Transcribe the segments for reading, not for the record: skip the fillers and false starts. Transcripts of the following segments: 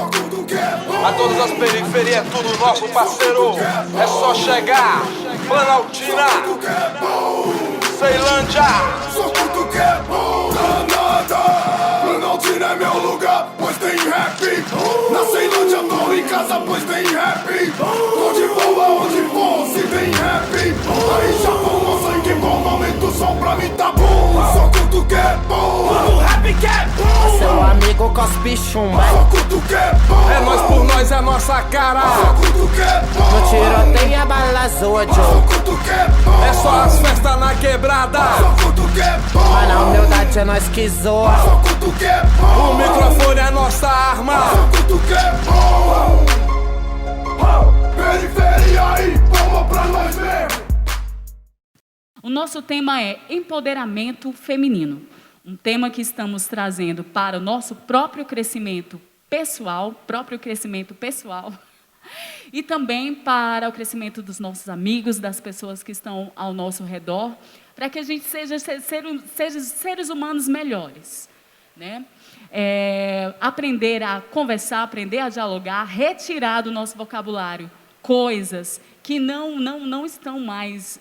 A todas as periferias, tudo nosso parceiro. É só chegar, Planaltina, Ceilândia. Só tudo que é bom, danada. Planaltina é meu lugar, pois tem rap. Na Ceilândia tô em casa, pois tem rap. Tô de boa onde for, se tem rap. Aí já bom, sangue bom, aumenta o som pra mim tá bom. Só tudo que é bom, o rap que é bom. Seu amigo cospe chumba. Só tudo que é bom. É nós por nós, é nossa cara. Só tudo que é bom. No tiroteio a bala zoa, Só Joe. tudo que é bom. É só as festas na quebrada. Só tudo que é bom. Mas na humildade é nós que zoa. Só tudo que é bom. O microfone é nossa arma. Só tudo que é bom. Periferia aí, palma pra nós ver. O nosso tema é empoderamento feminino. Um tema que estamos trazendo para o nosso próprio crescimento pessoal, e também para o crescimento dos nossos amigos, das pessoas que estão ao nosso redor, para que a gente seja seres humanos melhores, né? Aprender a conversar, aprender a dialogar, retirar do nosso vocabulário coisas que não estão mais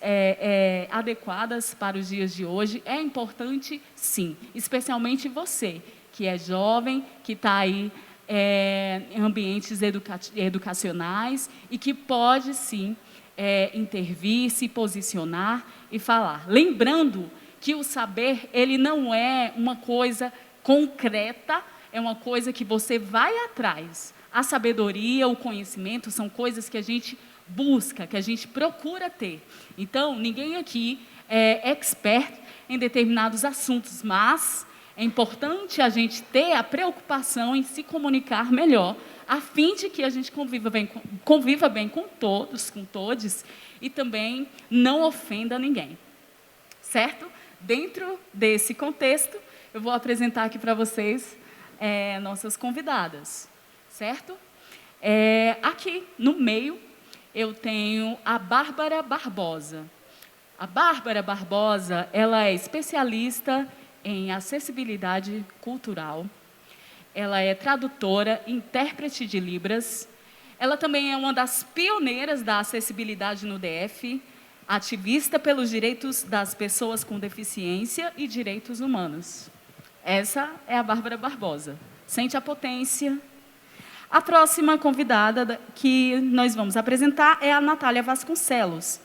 adequadas para os dias de hoje. É importante, sim, especialmente você, que é jovem, que está aí em ambientes educacionais e que pode, sim, intervir, se posicionar e falar. Lembrando que o saber, ele não é uma coisa concreta, é uma coisa que você vai atrás. A sabedoria, o conhecimento são coisas que a gente busca, que a gente procura ter. Então, ninguém aqui é expert em determinados assuntos, mas é importante a gente ter a preocupação em se comunicar melhor, a fim de que a gente conviva bem com todos, com todes, e também não ofenda ninguém. Certo? Dentro desse contexto, eu vou apresentar aqui para vocês nossas convidadas. Certo? Aqui no meio, eu tenho a Bárbara Barbosa. A Bárbara Barbosa, ela é especialista em acessibilidade cultural. Ela é tradutora, intérprete de Libras. Ela também é uma das pioneiras da acessibilidade no DF, ativista pelos direitos das pessoas com deficiência e direitos humanos. Essa é a Bárbara Barbosa. Sente a potência. A próxima convidada que nós vamos apresentar é a Natália Vasconcelos.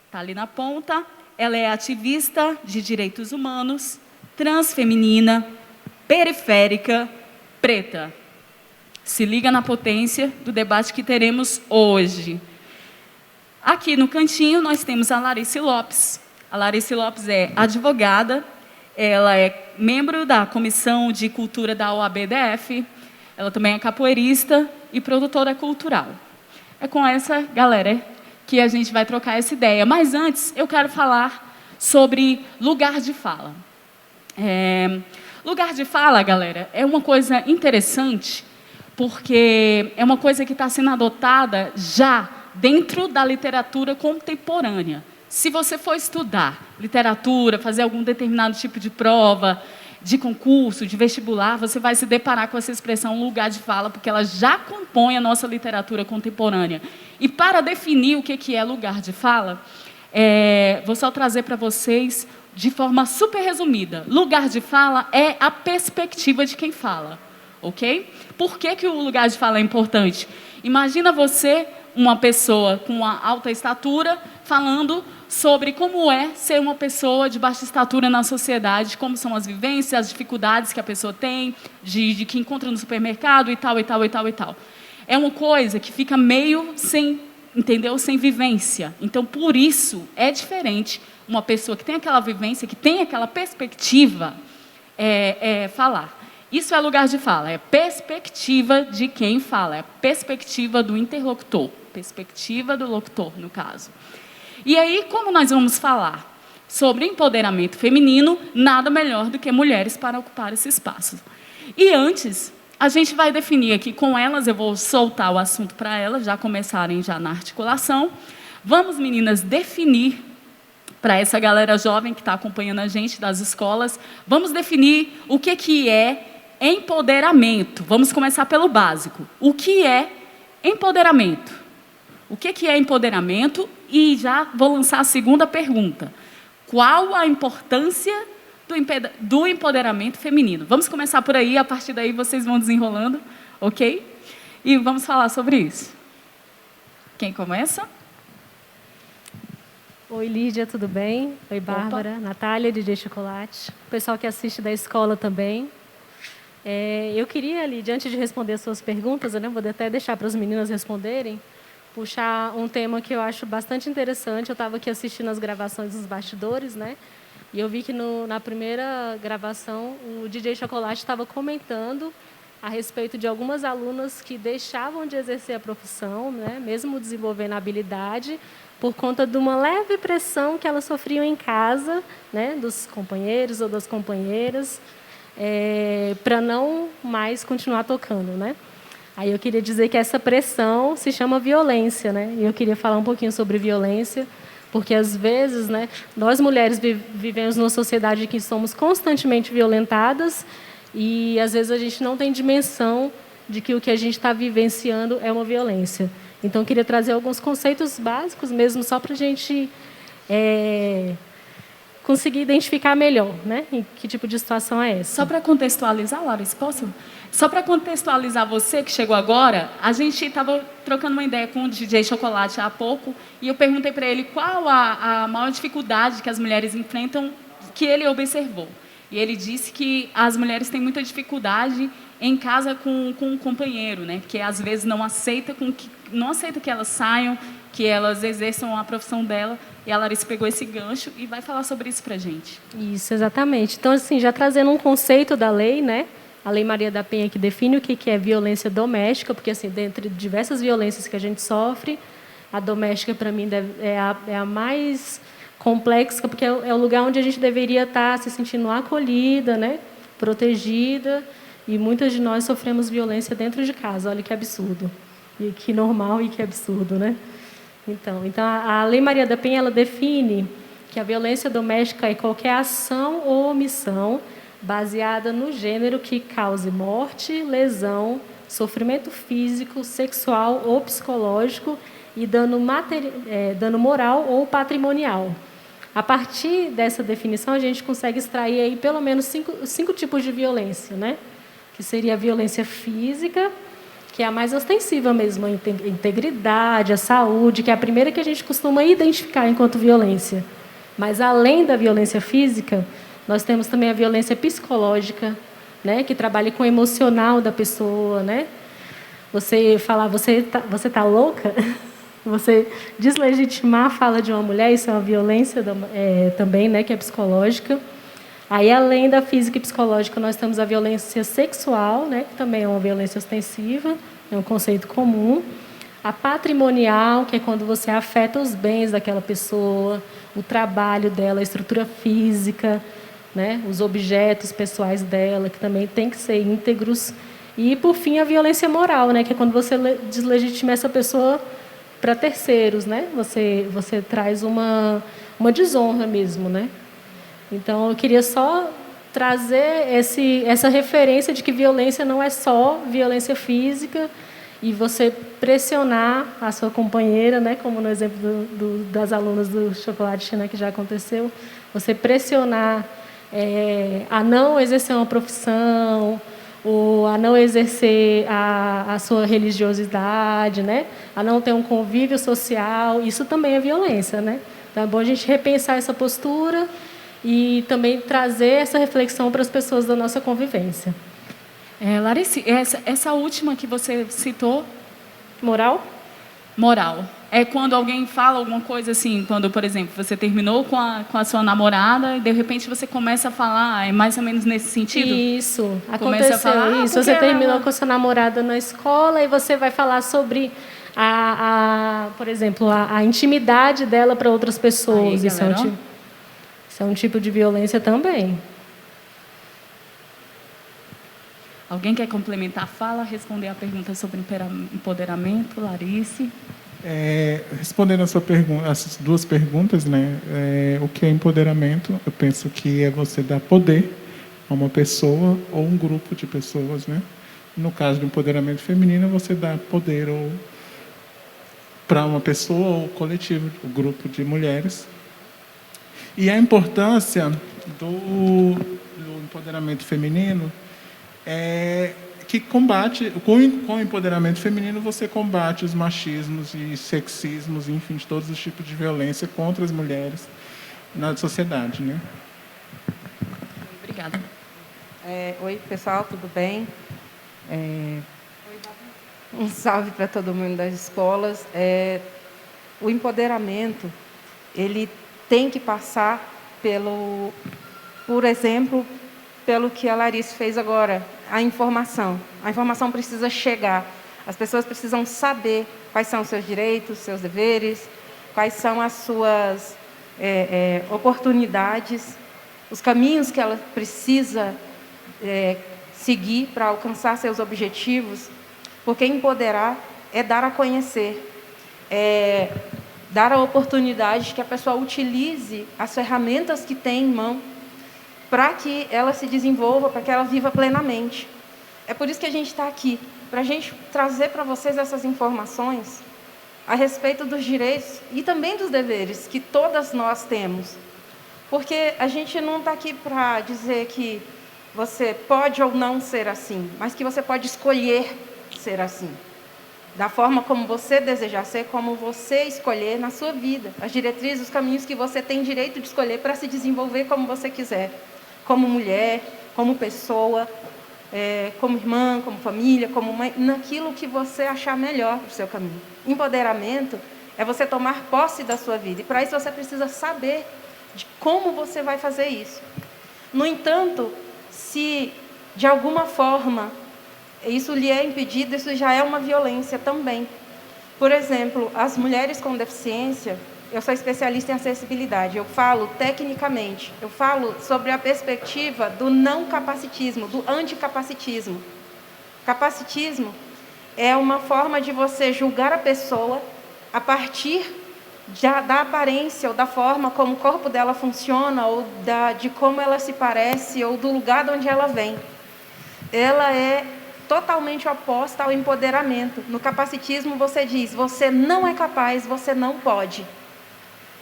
Está ali na ponta. Ela é ativista de direitos humanos, transfeminina, periférica, preta. Se liga na potência do debate que teremos hoje. Aqui no cantinho nós temos a Larice Lopes. A Larice Lopes é advogada, ela é membro da Comissão de Cultura da OAB-DF, ela também é capoeirista e produtora cultural. É com essa galera que a gente vai trocar essa ideia. Mas antes, eu quero falar sobre lugar de fala. Lugar de fala, galera, é uma coisa interessante, porque é uma coisa que está sendo adotada já dentro da literatura contemporânea. Se você for estudar literatura, fazer algum determinado tipo de prova, de concurso, de vestibular, você vai se deparar com essa expressão lugar de fala, porque ela já compõe a nossa literatura contemporânea. E para definir o que é lugar de fala, vou só trazer para vocês de forma super resumida. Lugar de fala é a perspectiva de quem fala, ok? Por que o lugar de fala é importante? Imagina você, uma pessoa com uma alta estatura, falando sobre como é ser uma pessoa de baixa estatura na sociedade, como são as vivências, as dificuldades que a pessoa tem, de que encontra no supermercado e tal, e tal, e tal, e tal. É uma coisa que fica meio sem, entendeu? Sem vivência. Então, por isso, é diferente uma pessoa que tem aquela vivência, que tem aquela perspectiva, falar. Isso é lugar de fala, é perspectiva de quem fala, é perspectiva do interlocutor, perspectiva do locutor, no caso. E aí, como nós vamos falar sobre empoderamento feminino, nada melhor do que mulheres para ocupar esse espaço. E antes, a gente vai definir aqui com elas, eu vou soltar o assunto para elas, já começarem já na articulação. Vamos, meninas, definir, para essa galera jovem que está acompanhando a gente das escolas, vamos definir o que é Empoderamento. Vamos começar pelo básico. O que é empoderamento? O que é empoderamento? E já vou lançar a segunda pergunta. Qual a importância do empoderamento feminino? Vamos começar por aí, a partir daí vocês vão desenrolando, ok? E vamos falar sobre isso. Quem começa? Oi, Lídia, tudo bem? Oi, Bárbara, Opa. Natália, DJ Chocolate. O pessoal que assiste da escola também. Eu queria, Lídia, antes de responder as suas perguntas, né, vou até deixar para as meninas responderem, puxar um tema que eu acho bastante interessante. Eu estava aqui assistindo as gravações dos bastidores, né? E eu vi que na primeira gravação o DJ Chocolate estava comentando a respeito de algumas alunas que deixavam de exercer a profissão, né, mesmo desenvolvendo a habilidade, por conta de uma leve pressão que elas sofriam em casa, né, dos companheiros ou das companheiras, para não mais continuar tocando, né? Aí eu queria dizer que essa pressão se chama violência, né? E eu queria falar um pouquinho sobre violência, porque às vezes, né, nós mulheres vivemos numa sociedade em que somos constantemente violentadas e às vezes a gente não tem dimensão de que o que a gente está vivenciando é uma violência. Então eu queria trazer alguns conceitos básicos mesmo, só para a gente conseguir identificar melhor, né, em que tipo de situação é essa. Só para contextualizar, Larissa, posso? Só para contextualizar você que chegou agora, a gente estava trocando uma ideia com o DJ Chocolate há pouco e eu perguntei para ele qual a maior dificuldade que as mulheres enfrentam, que ele observou. E ele disse que as mulheres têm muita dificuldade em casa com um companheiro, né? Porque às vezes não aceita que elas saiam, que elas exerçam a profissão dela. E a Larissa pegou esse gancho e vai falar sobre isso para a gente. Isso, exatamente. Então, assim, já trazendo um conceito da lei, né? A Lei Maria da Penha, que define o que é violência doméstica, porque, assim, dentre diversas violências que a gente sofre, a doméstica, para mim, é a mais complexa, porque é o lugar onde a gente deveria estar se sentindo acolhida, né? Protegida, e muitas de nós sofremos violência dentro de casa. Olha que absurdo. E que normal e que absurdo, né? Então a Lei Maria da Penha, ela define que a violência doméstica é qualquer ação ou omissão baseada no gênero que cause morte, lesão, sofrimento físico, sexual ou psicológico e dano moral ou patrimonial. A partir dessa definição, a gente consegue extrair aí pelo menos cinco tipos de violência, né? Que seria a violência física, que é a mais ostensiva mesmo, a integridade, a saúde, que é a primeira que a gente costuma identificar enquanto violência. Mas, além da violência física, nós temos também a violência psicológica, né, que trabalha com o emocional da pessoa, né? Você falar, você tá louca? Você deslegitimar a fala de uma mulher, isso é uma violência também, né, que é psicológica. Aí, além da física e psicológica, nós temos a violência sexual, né, que também é uma violência ostensiva, é um conceito comum. A patrimonial, que é quando você afeta os bens daquela pessoa, o trabalho dela, a estrutura física, né, os objetos pessoais dela, que também tem que ser íntegros. E, por fim, a violência moral, né, que é quando você deslegitima essa pessoa para terceiros, né? Você traz uma desonra mesmo, né? Então, eu queria só trazer essa referência de que violência não é só violência física e você pressionar a sua companheira, né, como no exemplo das alunas do Chocolate, né, que já aconteceu, você pressionar a não exercer uma profissão ou a não exercer a sua religiosidade, né, a não ter um convívio social, isso também é violência, né? Então, é bom a gente repensar essa postura e também trazer essa reflexão para as pessoas da nossa convivência. Larissa, essa última que você citou, Moral? Moral. É quando alguém fala alguma coisa assim, quando, por exemplo, você terminou com a sua namorada e, de repente, você começa a falar, é mais ou menos nesse sentido? Isso, começa aconteceu a falar, isso. Você terminou com a sua namorada na escola e você vai falar sobre, por exemplo, a intimidade dela para outras pessoas. Aí, Isso é um tipo de violência também. Alguém quer complementar a fala, responder a pergunta sobre empoderamento, Larissa? Respondendo a sua pergunta, as duas perguntas, né? O que é empoderamento? Eu penso que é você dar poder a uma pessoa ou um grupo de pessoas, né? No caso do empoderamento feminino, você dá poder ou para uma pessoa ou coletivo, o grupo de mulheres. E a importância do empoderamento feminino é que combate, com o empoderamento feminino, você combate os machismos e sexismos, enfim, todos os tipos de violência contra as mulheres na sociedade, né? Obrigada. Oi, pessoal, tudo bem? Um salve para todo mundo das escolas. O empoderamento, ele tem que passar por exemplo, pelo que a Larissa fez agora, a informação. A informação precisa chegar. As pessoas precisam saber quais são os seus direitos, seus deveres, quais são as suas oportunidades, os caminhos que ela precisa seguir para alcançar seus objetivos, porque empoderar é dar a conhecer, é dar a oportunidade de que a pessoa utilize as ferramentas que tem em mão para que ela se desenvolva, para que ela viva plenamente. É por isso que a gente está aqui, para a gente trazer para vocês essas informações a respeito dos direitos e também dos deveres que todas nós temos. Porque a gente não está aqui para dizer que você pode ou não ser assim, mas que você pode escolher ser assim. Da forma como você desejar ser, como você escolher na sua vida. As diretrizes, os caminhos que você tem direito de escolher para se desenvolver como você quiser. Como mulher, como pessoa, como irmã, como família, como mãe, naquilo que você achar melhor para o seu caminho. Empoderamento é você tomar posse da sua vida. E para isso você precisa saber de como você vai fazer isso. No entanto, se de alguma forma isso lhe é impedido, isso já é uma violência também. Por exemplo, as mulheres com deficiência, eu sou especialista em acessibilidade, eu falo tecnicamente, eu falo sobre a perspectiva do não capacitismo, do anticapacitismo. Capacitismo é uma forma de você julgar a pessoa a partir da aparência ou da forma como o corpo dela funciona, ou de como ela se parece, ou do lugar de onde ela vem. Ela é totalmente oposta ao empoderamento. No capacitismo você diz, você não é capaz, você não pode.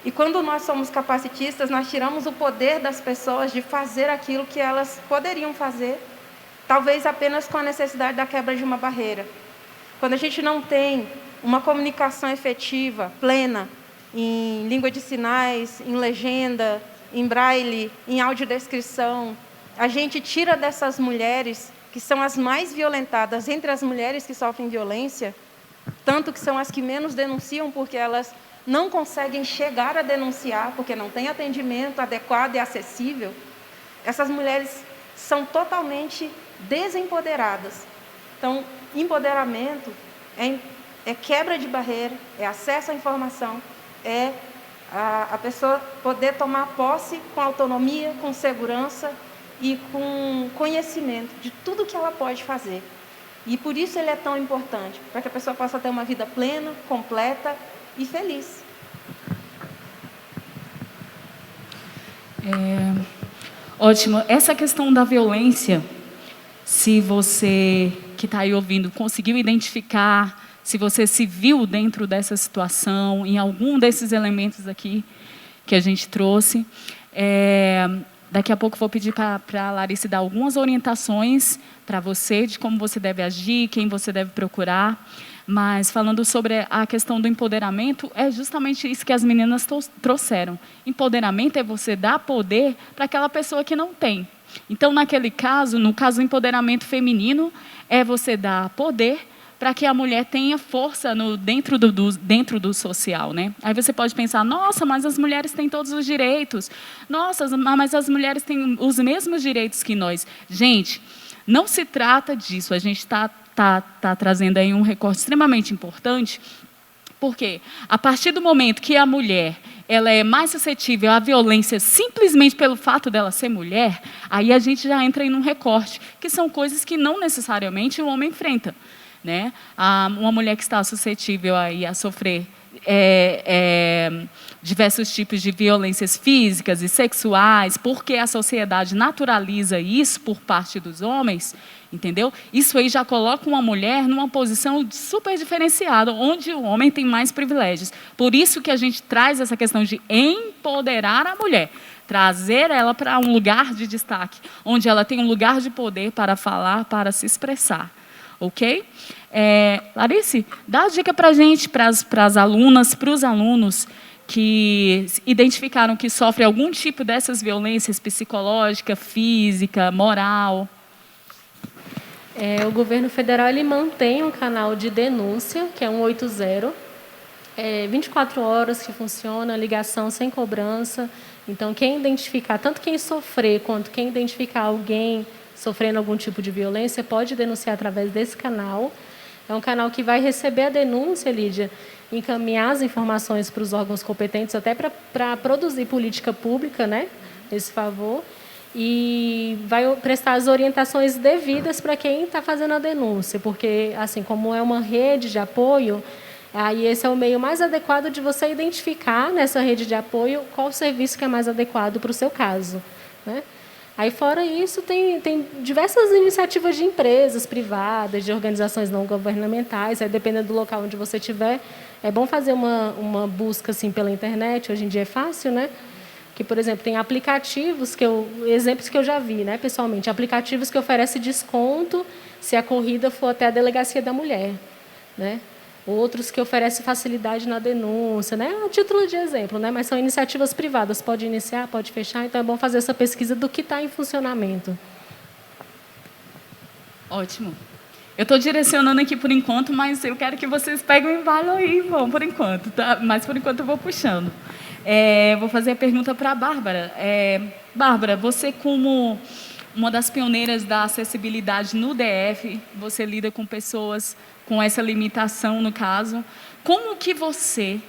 E quando nós somos capacitistas, nós tiramos o poder das pessoas de fazer aquilo que elas poderiam fazer, talvez apenas com a necessidade da quebra de uma barreira. Quando a gente não tem uma comunicação efetiva, plena, em língua de sinais, em legenda, em braille, em audiodescrição, a gente tira dessas mulheres, que são as mais violentadas entre as mulheres que sofrem violência, tanto que são as que menos denunciam, porque elas não conseguem chegar a denunciar, porque não tem atendimento adequado e acessível. Essas mulheres são totalmente desempoderadas. Então, empoderamento é quebra de barreira, é acesso à informação, é a pessoa poder tomar posse com autonomia, com segurança e com conhecimento de tudo que ela pode fazer. E por isso ele é tão importante, para que a pessoa possa ter uma vida plena, completa e feliz. Ótimo. Essa questão da violência, se você que está aí ouvindo conseguiu identificar, se você se viu dentro dessa situação, em algum desses elementos aqui que a gente trouxe, daqui a pouco vou pedir para a Larissa dar algumas orientações para você de como você deve agir, quem você deve procurar. Mas falando sobre a questão do empoderamento, é justamente isso que as meninas trouxeram. Empoderamento é você dar poder para aquela pessoa que não tem. Então, naquele caso, no caso do empoderamento feminino, é você dar poder para que a mulher tenha força dentro do social, né? Aí você pode pensar, nossa, mas as mulheres têm todos os direitos. Nossa, mas as mulheres têm os mesmos direitos que nós. Gente, não se trata disso. A gente está trazendo aí um recorte extremamente importante, porque a partir do momento que a mulher ela é mais suscetível à violência simplesmente pelo fato dela ser mulher, aí a gente já entra em um recorte, que são coisas que não necessariamente o homem enfrenta. Né? Uma mulher que está suscetível aí a sofrer diversos tipos de violências físicas e sexuais, porque a sociedade naturaliza isso por parte dos homens, entendeu? Isso aí já coloca uma mulher numa posição super diferenciada, onde o homem tem mais privilégios. Por isso que a gente traz essa questão de empoderar a mulher, trazer ela para um lugar de destaque, onde ela tem um lugar de poder para falar, para se expressar. Ok? Larice, dá a dica para a gente, para as alunas, para os alunos que identificaram que sofrem algum tipo dessas violências psicológica, física, moral. O governo federal ele mantém um canal de denúncia, que é 180, 24 horas que funciona, ligação sem cobrança. Então, quem identificar, tanto quem sofrer quanto quem identificar alguém sofrendo algum tipo de violência, pode denunciar através desse canal. É um canal que vai receber a denúncia, Lídia, encaminhar as informações para os órgãos competentes, até para produzir política pública, né, nesse favor, e vai prestar as orientações devidas para quem está fazendo a denúncia, porque, assim, como é uma rede de apoio, aí esse é o meio mais adequado de você identificar nessa rede de apoio qual o serviço que é mais adequado para o seu caso, né? Aí, fora isso, tem diversas iniciativas de empresas privadas, de organizações não governamentais, aí, dependendo do local onde você estiver, é bom fazer uma busca assim, pela internet, hoje em dia é fácil, né? Que, por exemplo, tem aplicativos, exemplos que eu já vi, né, pessoalmente, aplicativos que oferecem desconto se a corrida for até a delegacia da mulher, né? Outros que oferecem facilidade na denúncia, né? A título de exemplo, né? Mas são iniciativas privadas, pode iniciar, pode fechar, então é bom fazer essa pesquisa do que está em funcionamento. Ótimo. Eu estou direcionando aqui por enquanto, mas eu quero que vocês peguem o embalo aí e vão por enquanto, tá? Mas por enquanto eu vou puxando. Vou fazer a pergunta para a Bárbara. Bárbara, você como uma das pioneiras da acessibilidade no DF, você lida com pessoas com essa limitação, no caso. Como que você...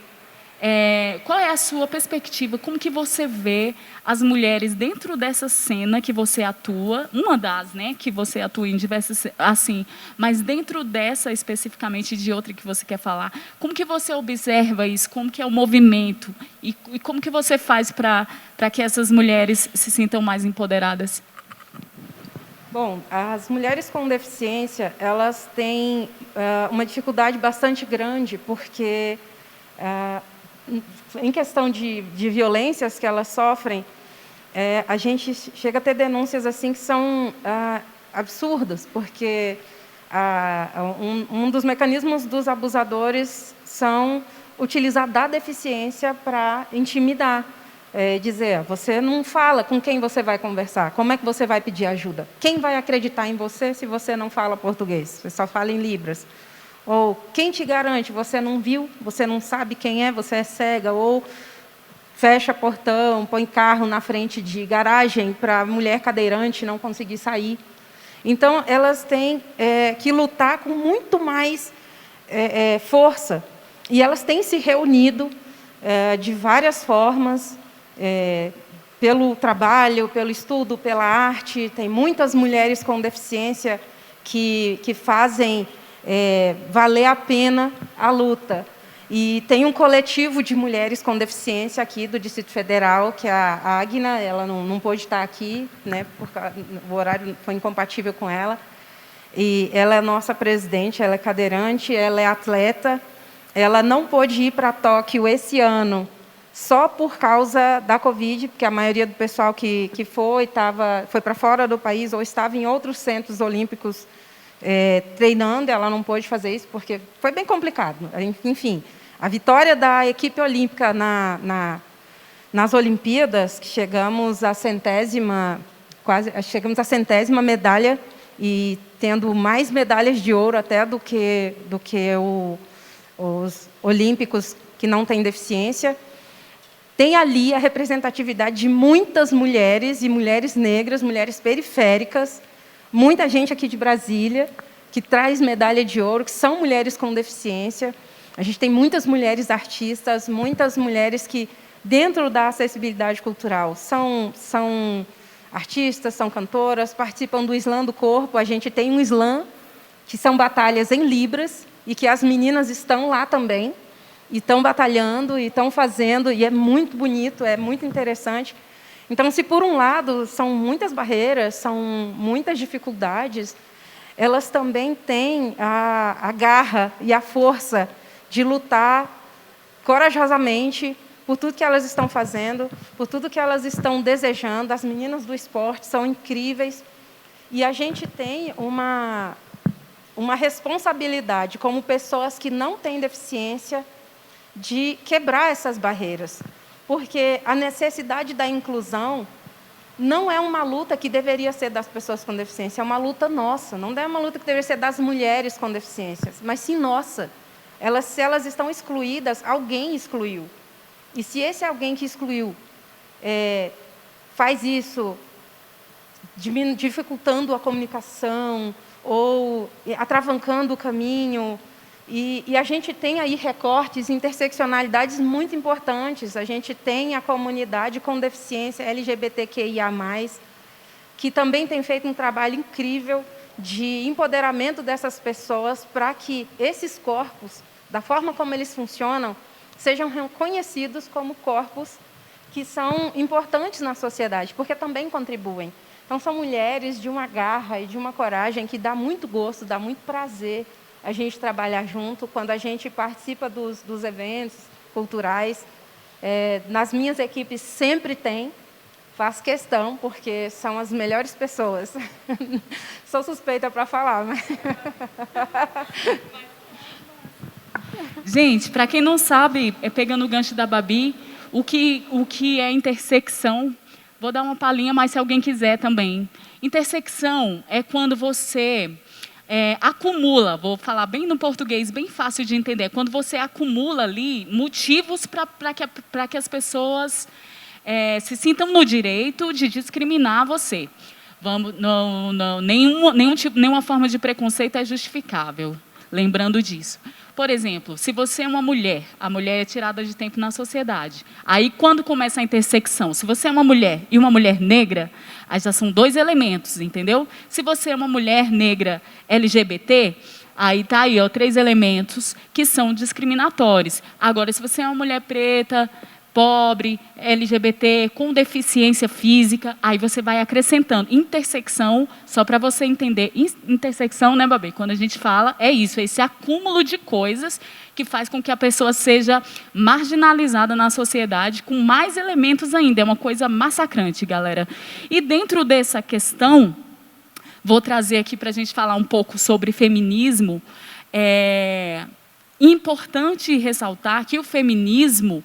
qual é a sua perspectiva? Como que você vê as mulheres dentro dessa cena que você atua, uma das, né, que você atua em diversas, assim, mas dentro dessa especificamente de outra que você quer falar, como que você observa isso? Como que é o movimento? E como que você faz para que essas mulheres se sintam mais empoderadas? Bom, as mulheres com deficiência, elas têm uma dificuldade bastante grande, porque em questão de violências que elas sofrem, a gente chega a ter denúncias assim que são absurdas, porque um dos mecanismos dos abusadores são utilizar da deficiência para intimidar. Dizer, você não fala com quem você vai conversar, como é que você vai pedir ajuda? Quem vai acreditar em você se você não fala português, você só fala em libras? Ou quem te garante, você não viu, você não sabe quem é, você é cega, ou fecha portão, põe carro na frente de garagem para a mulher cadeirante não conseguir sair. Então, elas têm que lutar com muito mais força. E elas têm se reunido de várias formas, pelo trabalho, pelo estudo, pela arte. Tem muitas mulheres com deficiência que fazem valer a pena a luta. E tem um coletivo de mulheres com deficiência aqui do Distrito Federal, que é a Agna, ela não pôde estar aqui, né, porque o horário foi incompatível com ela. E ela é nossa presidente, ela é cadeirante, ela é atleta. Ela não pôde ir para Tóquio esse ano, só por causa da Covid, porque a maioria do pessoal que foi para fora do país ou estava em outros centros olímpicos treinando. Ela não pôde fazer isso porque foi bem complicado. Enfim, a vitória da equipe olímpica nas Olimpíadas, que chegamos à centésima medalha, e tendo mais medalhas de ouro até do que os olímpicos que não têm deficiência. Tem ali a representatividade de muitas mulheres, e mulheres negras, mulheres periféricas, muita gente aqui de Brasília, que traz medalha de ouro, que são mulheres com deficiência. A gente tem muitas mulheres artistas, muitas mulheres que, dentro da acessibilidade cultural, são artistas, são cantoras, participam do Slam do Corpo. A gente tem um Slam, que são batalhas em libras, e que as meninas estão lá também. e estão batalhando, e estão fazendo, e é muito bonito, é muito interessante. Então, se por um lado são muitas barreiras, são muitas dificuldades, elas também têm a garra e a força de lutar corajosamente por tudo que elas estão fazendo, por tudo que elas estão desejando. As meninas do esporte são incríveis. E a gente tem uma responsabilidade, como pessoas que não têm deficiência, de quebrar essas barreiras. Porque a necessidade da inclusão não é uma luta que deveria ser das pessoas com deficiência, é uma luta nossa. Não é uma luta que deveria ser das mulheres com deficiências, mas sim nossa. Se elas estão excluídas, alguém excluiu. E se esse alguém que excluiu faz isso dificultando a comunicação ou atravancando o caminho, e a gente tem aí recortes, interseccionalidades muito importantes. A gente tem a comunidade com deficiência LGBTQIA+, que também tem feito um trabalho incrível de empoderamento dessas pessoas para que esses corpos, da forma como eles funcionam, sejam reconhecidos como corpos que são importantes na sociedade, porque também contribuem. Então, são mulheres de uma garra e de uma coragem que dá muito gosto, dá muito prazer a gente trabalhar junto. Quando a gente participa dos eventos culturais, nas minhas equipes sempre tem, faço questão, porque são as melhores pessoas. Sou suspeita para falar, mas... Gente, para quem não sabe, pegando o gancho da Babi, o que é intersecção, vou dar uma palhinha, mas se alguém quiser também. Intersecção é quando você acumula, vou falar bem no português, bem fácil de entender, quando você acumula ali motivos para que as pessoas se sintam no direito de discriminar você. Nenhuma forma de preconceito é justificável, lembrando disso. Por exemplo, se você é uma mulher, a mulher é tirada de tempo na sociedade. Aí, quando começa a intersecção, se você é uma mulher e uma mulher negra, aí já são dois elementos, entendeu? Se você é uma mulher negra LGBT, aí está aí, 3 elementos que são discriminatórios. Agora, se você é uma mulher preta, pobre, LGBT, com deficiência física, aí você vai acrescentando. Intersecção, só para você entender, intersecção, né, Babi? Quando a gente fala, é isso, é esse acúmulo de coisas que faz com que a pessoa seja marginalizada na sociedade, com mais elementos ainda. É uma coisa massacrante, galera. E dentro dessa questão, vou trazer aqui para a gente falar um pouco sobre feminismo. É importante ressaltar que o feminismo,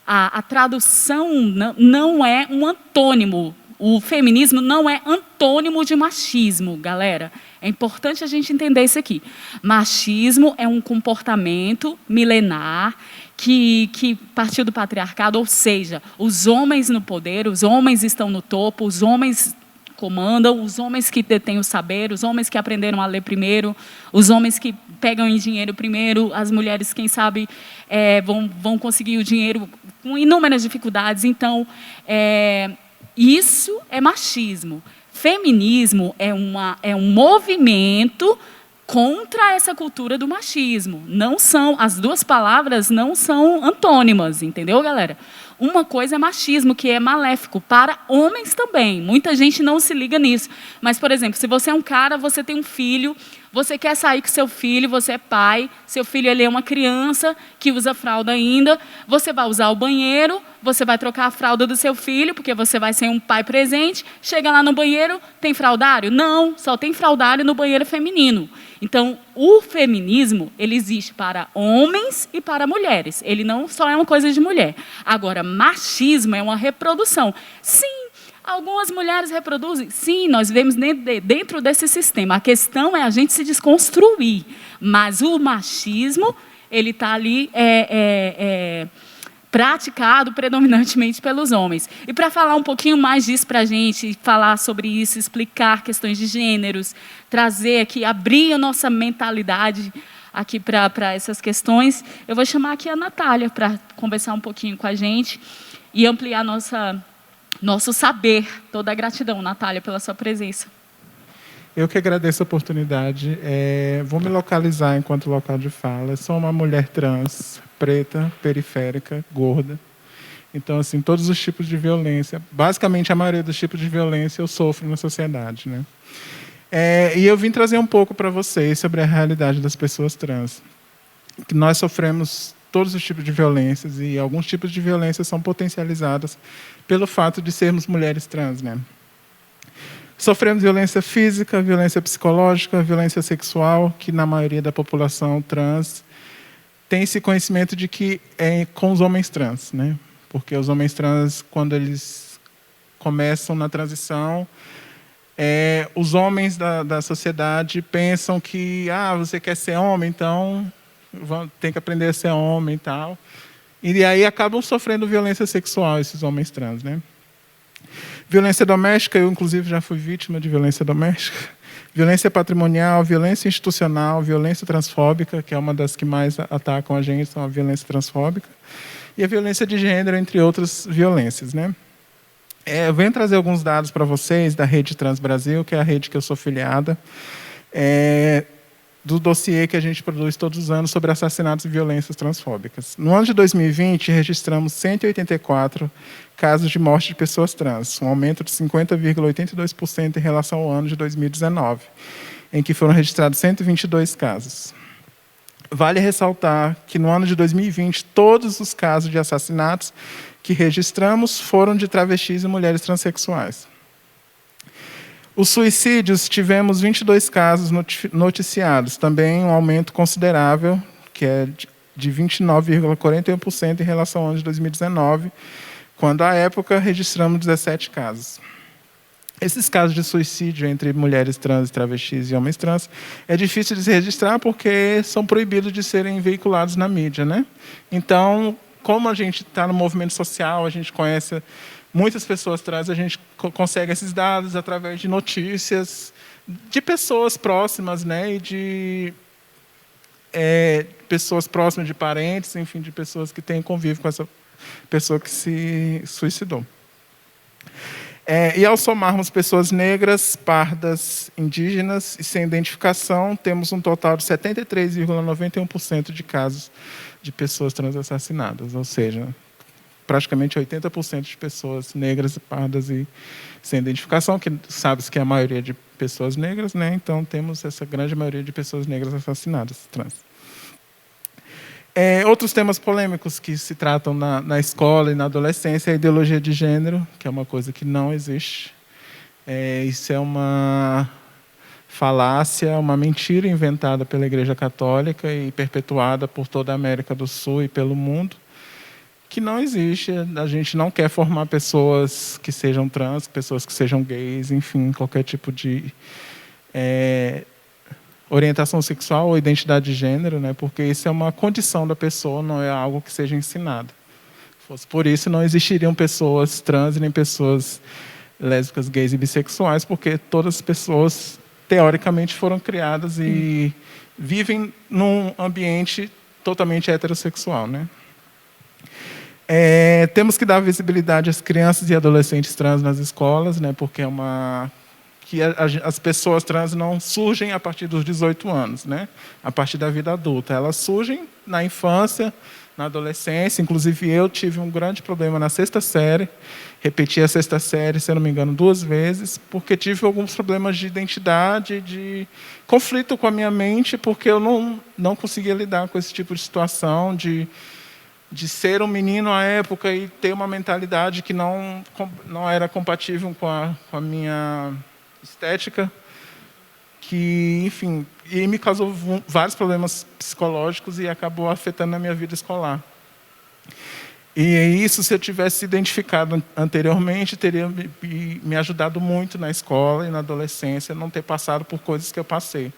a tradução não é um antônimo. O feminismo não é antônimo de machismo, galera. É importante a gente entender isso aqui. Machismo é um comportamento milenar que partiu do patriarcado, ou seja, os homens no poder, os homens estão no topo, os homens comandam, os homens que detêm o saber, os homens que aprenderam a ler primeiro, os homens que pegam em dinheiro primeiro, as mulheres, quem sabe, vão conseguir o dinheiro com inúmeras dificuldades. Então, isso é machismo. Feminismo é um movimento contra essa cultura do machismo. As duas palavras não são antônimas, entendeu, galera? Uma coisa é machismo, que é maléfico, para homens também. Muita gente não se liga nisso. Mas, por exemplo, se você é um cara, você tem um filho, você quer sair com seu filho, você é pai, seu filho ele é uma criança que usa fralda ainda, você vai usar o banheiro, você vai trocar a fralda do seu filho, porque você vai ser um pai presente, chega lá no banheiro, tem fraldário? Não, só tem fraldário no banheiro feminino. Então, o feminismo, ele existe para homens e para mulheres. Ele não só é uma coisa de mulher. Agora, machismo é uma reprodução. Sim, algumas mulheres reproduzem. Sim, nós vivemos dentro desse sistema. A questão é a gente se desconstruir. Mas o machismo, ele está ali praticado predominantemente pelos homens. E para falar um pouquinho mais disso para a gente, falar sobre isso, explicar questões de gêneros, trazer aqui, abrir a nossa mentalidade aqui para essas questões, eu vou chamar aqui a Natália para conversar um pouquinho com a gente e ampliar nosso saber. Toda a gratidão, Natália, pela sua presença. Eu que agradeço a oportunidade. Vou me localizar enquanto local de fala. Sou uma mulher trans, preta, periférica, gorda. Então, assim, todos os tipos de violência, basicamente a maioria dos tipos de violência eu sofro na sociedade, né? E eu vim trazer um pouco para vocês sobre a realidade das pessoas trans. Que nós sofremos todos os tipos de violências e alguns tipos de violência são potencializadas pelo fato de sermos mulheres trans, né? Sofremos violência física, violência psicológica, violência sexual, que na maioria da população trans tem esse conhecimento de que é com os homens trans, né? Porque os homens trans, quando eles começam na transição, os homens da sociedade pensam que você quer ser homem, então tem que aprender a ser homem e tal. E aí acabam sofrendo violência sexual, esses homens trans, né? Violência doméstica, eu inclusive já fui vítima de violência doméstica. Violência patrimonial, violência institucional, violência transfóbica, que é uma das que mais atacam a gente, são a violência transfóbica. E a violência de gênero, entre outras violências, né? Eu venho trazer alguns dados para vocês da Rede Trans Brasil, que é a rede que eu sou filiada, do dossiê que a gente produz todos os anos sobre assassinatos e violências transfóbicas. No ano de 2020, registramos 184 casos de morte de pessoas trans, um aumento de 50,82% em relação ao ano de 2019, em que foram registrados 122 casos. Vale ressaltar que no ano de 2020, todos os casos de assassinatos que registramos foram de travestis e mulheres transexuais. Os suicídios, tivemos 22 casos noticiados, também um aumento considerável, que é de 29,41% em relação ao ano de 2019, quando, à época, registramos 17 casos. Esses casos de suicídio entre mulheres trans, travestis e homens trans é difícil de se registrar porque são proibidos de serem veiculados na mídia, né? Então, como a gente está no movimento social, a gente conhece muitas pessoas trans, a gente consegue esses dados através de notícias de pessoas próximas, né? E de pessoas próximas de parentes, enfim, de pessoas que têm convívio com essa pessoa que se suicidou. E ao somarmos pessoas negras, pardas, indígenas e sem identificação, temos um total de 73,91% de casos de pessoas trans assassinadas, ou seja, praticamente 80% de pessoas negras, pardas e sem identificação, que sabe-se que é a maioria de pessoas negras, né? Então temos essa grande maioria de pessoas negras assassinadas, trans. Outros temas polêmicos que se tratam na escola e na adolescência é a ideologia de gênero, que é uma coisa que não existe. Isso é uma falácia, uma mentira inventada pela Igreja Católica e perpetuada por toda a América do Sul e pelo mundo, que não existe. A gente não quer formar pessoas que sejam trans, pessoas que sejam gays, enfim, qualquer tipo de orientação sexual ou identidade de gênero, né? Porque isso é uma condição da pessoa, não é algo que seja ensinado. Se fosse por isso, não existiriam pessoas trans nem pessoas lésbicas, gays e bissexuais, porque todas as pessoas, teoricamente, foram criadas e vivem num ambiente totalmente heterossexual, né? Temos que dar visibilidade às crianças e adolescentes trans nas escolas, né? Porque as pessoas trans não surgem a partir dos 18 anos, né? A partir da vida adulta. Elas surgem na infância, na adolescência. Inclusive, eu tive um grande problema na 6ª série. Repeti a 6ª série, se eu não me engano, 2 vezes, porque tive alguns problemas de identidade, de conflito com a minha mente, porque eu não conseguia lidar com esse tipo de situação, de ser um menino à época e ter uma mentalidade que não era compatível com a minha estética, que, enfim, e me causou vários problemas psicológicos e acabou afetando a minha vida escolar. E isso, se eu tivesse se identificado anteriormente, teria me ajudado muito na escola e na adolescência, não ter passado por coisas que eu passei.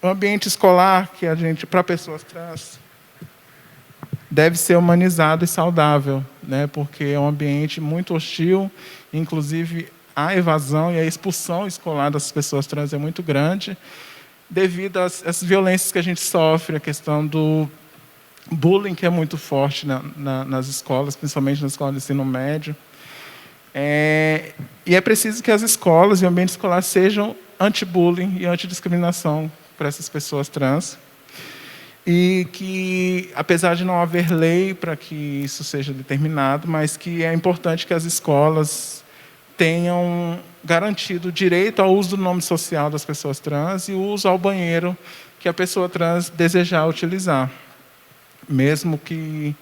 O ambiente escolar que para pessoas trans, deve ser humanizado e saudável, né? Porque é um ambiente muito hostil, inclusive a evasão e a expulsão escolar das pessoas trans é muito grande, devido às violências que a gente sofre, a questão do bullying, que é muito forte nas escolas, principalmente na escola de ensino médio. E é preciso que as escolas e o ambiente escolar sejam anti-bullying e anti-discriminação para essas pessoas trans. e que, apesar de não haver lei para que isso seja determinado, mas que é importante que as escolas tenham garantido o direito ao uso do nome social das pessoas trans e o uso ao banheiro que a pessoa trans desejar utilizar. Mesmo que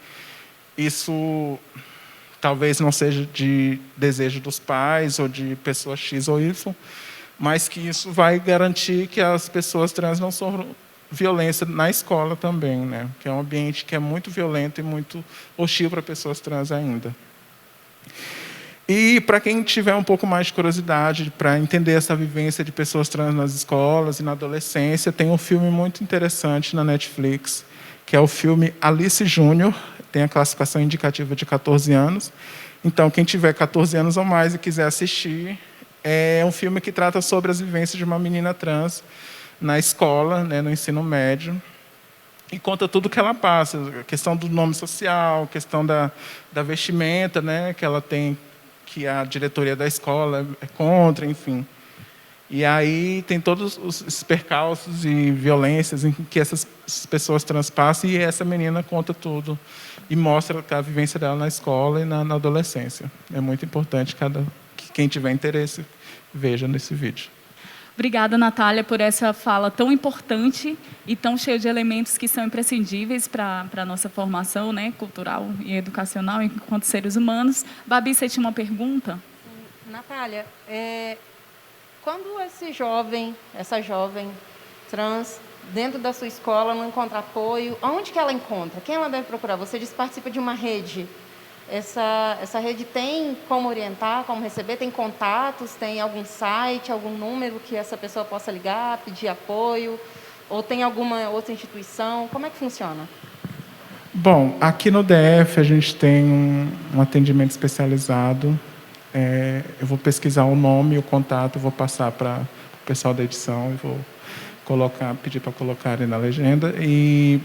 isso talvez não seja de desejo dos pais ou de pessoa X ou Y, mas que isso vai garantir que as pessoas trans não sofram violência na escola também, né? Que é um ambiente que é muito violento e muito hostil para pessoas trans ainda. E para quem tiver um pouco mais de curiosidade para entender essa vivência de pessoas trans nas escolas e na adolescência, tem um filme muito interessante na Netflix, que é o filme Alice Júnior, tem a classificação indicativa de 14 anos. Então, quem tiver 14 anos ou mais e quiser assistir, é um filme que trata sobre as vivências de uma menina trans na escola, né, no ensino médio, e conta tudo o que ela passa, a questão do nome social, a questão da vestimenta, né, que ela tem, que a diretoria da escola é contra, enfim. E aí tem todos os percalços e violências em que essas pessoas trans passam, e essa menina conta tudo e mostra a vivência dela na escola e na adolescência. É muito importante que quem tiver interesse veja nesse vídeo. Obrigada, Natália, por essa fala tão importante e tão cheia de elementos que são imprescindíveis para a nossa formação, né, cultural e educacional enquanto seres humanos. Babi, você tinha uma pergunta? Natália, quando essa jovem trans, dentro da sua escola, não encontra apoio, onde que ela encontra? Quem ela deve procurar? Você disse que participa de uma rede. Essa rede tem como orientar, como receber? Tem contatos? Tem algum site, algum número que essa pessoa possa ligar, pedir apoio? Ou tem alguma outra instituição? Como é que funciona? Bom, aqui no DF a gente tem um atendimento especializado. Eu vou pesquisar o nome e o contato, vou passar para o pessoal da edição e vou pedir para colocarem na legenda. E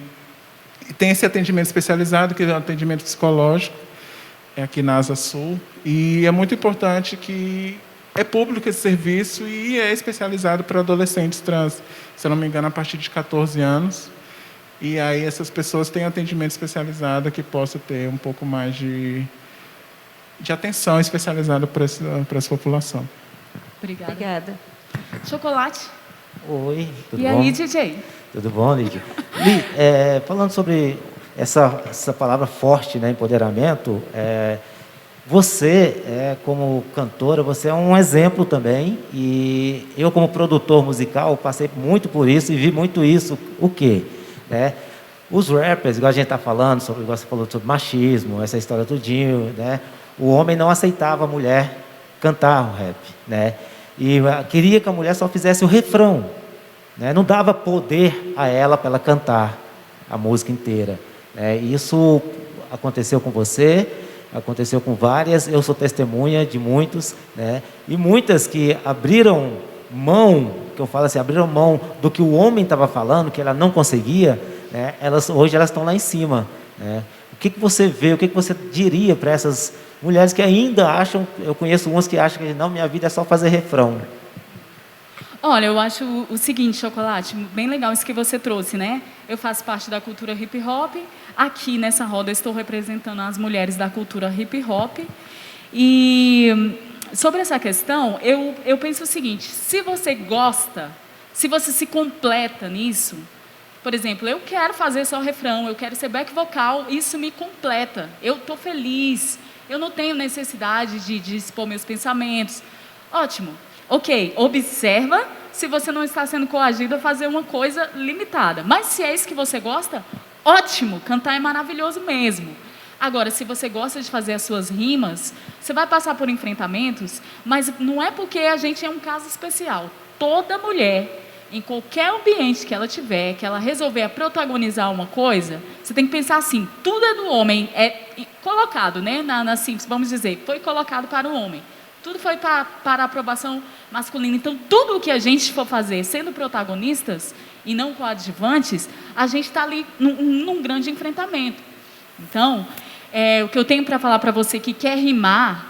tem esse atendimento especializado, que é um atendimento psicológico, aqui na Asa Sul, e é muito importante que é público esse serviço e é especializado para adolescentes trans, se eu não me engano, a partir de 14 anos. E aí essas pessoas têm atendimento especializado que possa ter um pouco mais de atenção especializada para essa população. Obrigada. Chocolate. Oi, tudo bom? E aí, DJ? Tudo bom, Lídia? Falando sobre essa palavra forte, né, empoderamento, você, como cantora, você é um exemplo também, e eu, como produtor musical, passei muito por isso e vi muito isso. O quê? Os rappers, igual a gente está falando, igual você falou sobre machismo, essa história tudinho, né? O homem não aceitava a mulher cantar o rap, né? E queria que a mulher só fizesse o refrão, né? Não dava poder a ela para ela cantar a música inteira. Isso aconteceu com você, aconteceu com várias, eu sou testemunha de muitos, né? E muitas que abriram mão, que eu falo assim, abriram mão do que o homem estava falando, que ela não conseguia, né? Hoje elas estão lá em cima, né? O que você vê, o que você diria para essas mulheres que ainda acham, eu conheço umas que acham que não, minha vida é só fazer refrão? Olha, eu acho o seguinte, Chocolate, bem legal isso que você trouxe, né? Eu faço parte da cultura hip hop. Aqui nessa roda eu estou representando as mulheres da cultura hip hop. E sobre essa questão, eu penso o seguinte: se você gosta, se você se completa nisso, por exemplo, eu quero fazer só refrão, eu quero ser back vocal, isso me completa. Eu estou feliz, eu não tenho necessidade de expor meus pensamentos. Ótimo. Ok, observa se você não está sendo coagido a fazer uma coisa limitada. Mas se é isso que você gosta, ótimo, cantar é maravilhoso mesmo. Agora, se você gosta de fazer as suas rimas, você vai passar por enfrentamentos, mas não é porque a gente é um caso especial. Toda mulher, em qualquer ambiente que ela tiver, que ela resolver protagonizar uma coisa, você tem que pensar assim, tudo é do homem, é colocado, né, assim, vamos dizer, foi colocado para o homem. Tudo foi para a aprovação masculina. Então, tudo o que a gente for fazer sendo protagonistas e não coadjuvantes, a gente está ali num grande enfrentamento. Então, o que eu tenho para falar para você que quer rimar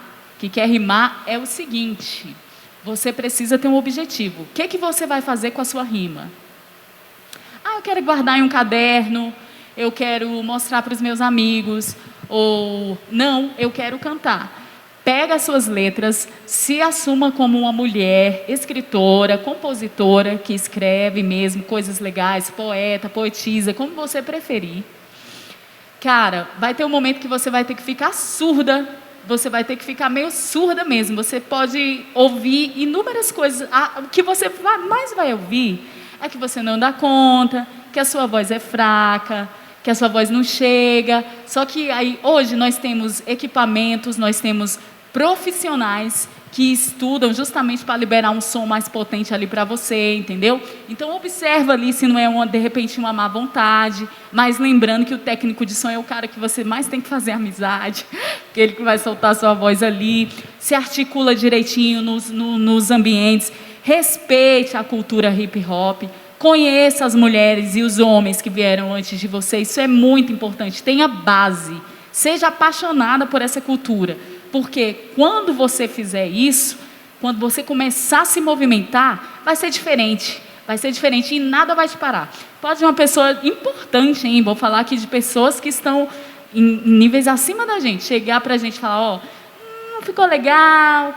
é o seguinte: você precisa ter um objetivo. O que você vai fazer com a sua rima? Eu quero guardar em um caderno, eu quero mostrar para os meus amigos, ou não, eu quero cantar. Pega as suas letras, se assuma como uma mulher, escritora, compositora, que escreve mesmo coisas legais, poeta, poetisa, como você preferir. Cara, vai ter um momento que você vai ter que ficar surda, você vai ter que ficar meio surda mesmo. Você pode ouvir inúmeras coisas. O que você mais vai ouvir é que você não dá conta, que a sua voz é fraca, que a sua voz não chega. Só que aí, hoje nós temos equipamentos, nós temos profissionais que estudam justamente para liberar um som mais potente ali para você, entendeu? Então, observa ali se não é, de repente, uma má vontade, mas lembrando que o técnico de som é o cara que você mais tem que fazer amizade, aquele que vai soltar a sua voz ali, se articula direitinho nos ambientes, respeite a cultura hip-hop, conheça as mulheres e os homens que vieram antes de você, isso é muito importante, tenha base, seja apaixonada por essa cultura. Porque quando você fizer isso, quando você começar a se movimentar, vai ser diferente e nada vai te parar. Pode uma pessoa importante, hein? Vou falar aqui de pessoas que estão em níveis acima da gente, chegar para a gente e falar, ó, não ficou legal,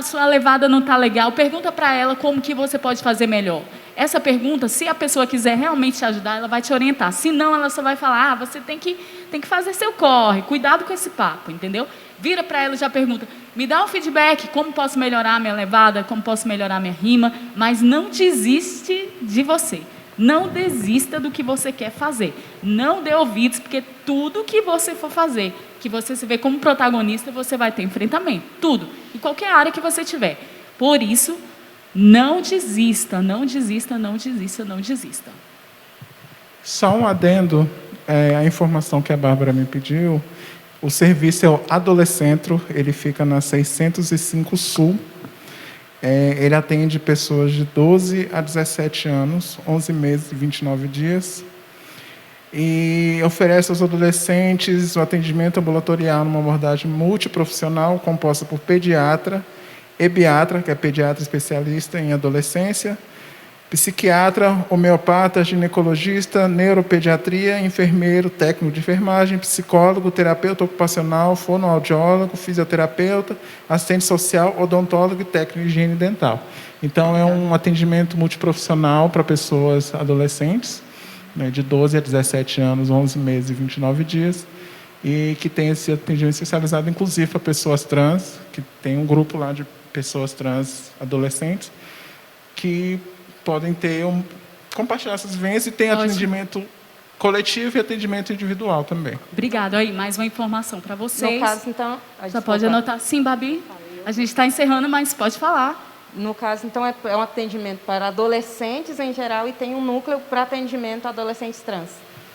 sua levada não está legal, pergunta para ela como que você pode fazer melhor. Essa pergunta, se a pessoa quiser realmente te ajudar, ela vai te orientar. Se não, ela só vai falar, você tem que fazer seu corre, cuidado com esse papo, entendeu? Vira para ela e já pergunta, me dá um feedback, como posso melhorar a minha levada, como posso melhorar a minha rima, mas não desiste de você. Não desista do que você quer fazer. Não dê ouvidos, porque tudo que você for fazer, que você se vê como protagonista, você vai ter enfrentamento. Tudo. Em qualquer área que você tiver. Por isso, não desista, não desista, não desista, não desista. Só um adendo, a informação que a Bárbara me pediu, o serviço é o Adolescentro, ele fica na 605 Sul. Ele atende pessoas de 12 a 17 anos, 11 meses e 29 dias. E oferece aos adolescentes o atendimento ambulatorial numa abordagem multiprofissional, composta por pediatra, ebiatra, que é pediatra especialista em adolescência, psiquiatra, homeopata, ginecologista, neuropediatria, enfermeiro, técnico de enfermagem, psicólogo, terapeuta ocupacional, fonoaudiólogo, fisioterapeuta, assistente social, odontólogo e técnico de higiene dental. Então, é um atendimento multiprofissional para pessoas adolescentes, né, de 12 a 17 anos, 11 meses e 29 dias, e que tem esse atendimento especializado, inclusive, para pessoas trans, que tem um grupo lá de pessoas trans adolescentes, que podem compartilhar essas vivências e tem atendimento coletivo e atendimento individual também. Obrigada. Aí, mais uma informação para vocês. No caso, então... Já pode anotar. Sim, Babi? A gente está encerrando, mas pode falar. No caso, então, é um atendimento para adolescentes em geral e tem um núcleo para atendimento a adolescentes trans.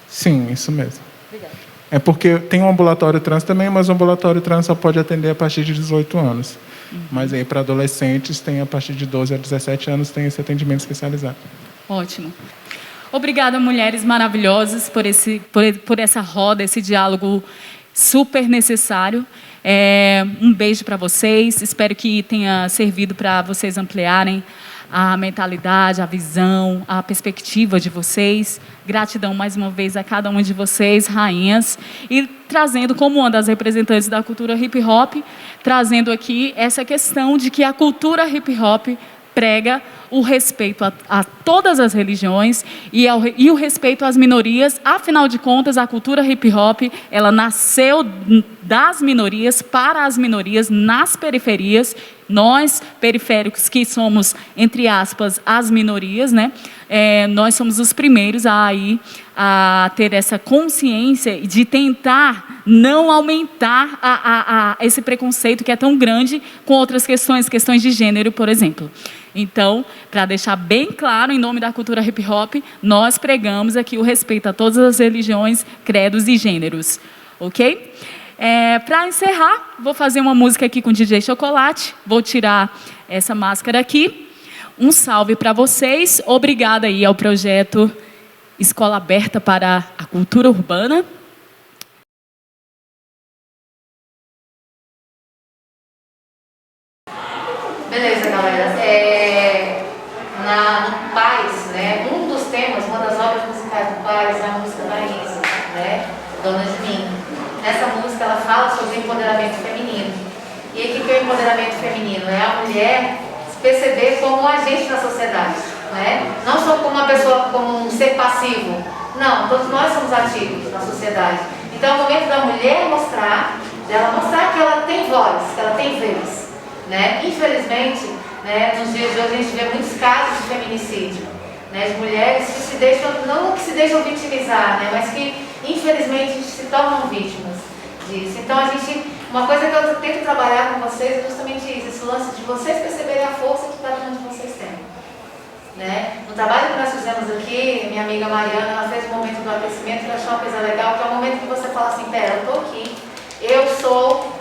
Sim, isso mesmo. Obrigada. É porque tem um ambulatório trans também, mas o ambulatório trans só pode atender a partir de 18 anos. Mas aí para adolescentes tem a partir de 12 a 17 anos tem esse atendimento especializado. Ótimo. Obrigada, mulheres maravilhosas, por essa roda, esse diálogo super necessário. Um beijo para vocês. Espero que tenha servido para vocês ampliarem a mentalidade, a visão, a perspectiva de vocês. Gratidão mais uma vez a cada uma de vocês, rainhas, e trazendo como uma das representantes da cultura hip-hop, trazendo aqui essa questão de que a cultura hip-hop prega o respeito a todas as religiões e o respeito às minorias. Afinal de contas, a cultura hip-hop, ela nasceu das minorias, para as minorias, nas periferias. Nós, periféricos, que somos, entre aspas, as minorias, né? Nós somos os primeiros a ter essa consciência de tentar não aumentar esse preconceito que é tão grande com outras questões de gênero, por exemplo. Então, para deixar bem claro, em nome da cultura hip-hop, nós pregamos aqui o respeito a todas as religiões, credos e gêneros. Ok? Para encerrar, vou fazer uma música aqui com o DJ Chocolate. Vou tirar essa máscara aqui. Um salve para vocês. Obrigada aí ao projeto Escola Aberta para a Cultura Urbana. Beleza, galera. No Paz, né, um dos temas, uma das obras musicais Paz, a música da Isa, né? Dona de Mim. Nessa música ela fala sobre o empoderamento feminino. E aí, o que é o empoderamento feminino? É a mulher se perceber como um agente da sociedade, né? Não só como uma pessoa, como um ser passivo. Não, todos nós somos ativos na sociedade. Então é o momento da mulher mostrar que ela tem voz, que ela tem vez, né? Infelizmente, né, nos dias de hoje a gente vê muitos casos de feminicídio, né? As mulheres que se deixam, não que se deixam vitimizar, né, mas que infelizmente se tornam vítimas disso. Então uma coisa que eu tento trabalhar com vocês é justamente isso, esse lance de vocês perceberem a força que cada um de vocês tem, né? No trabalho que nós fizemos aqui, minha amiga Mariana, ela fez o momento do aquecimento e achou uma coisa legal, que é o momento que você fala assim, pera, eu estou aqui, eu sou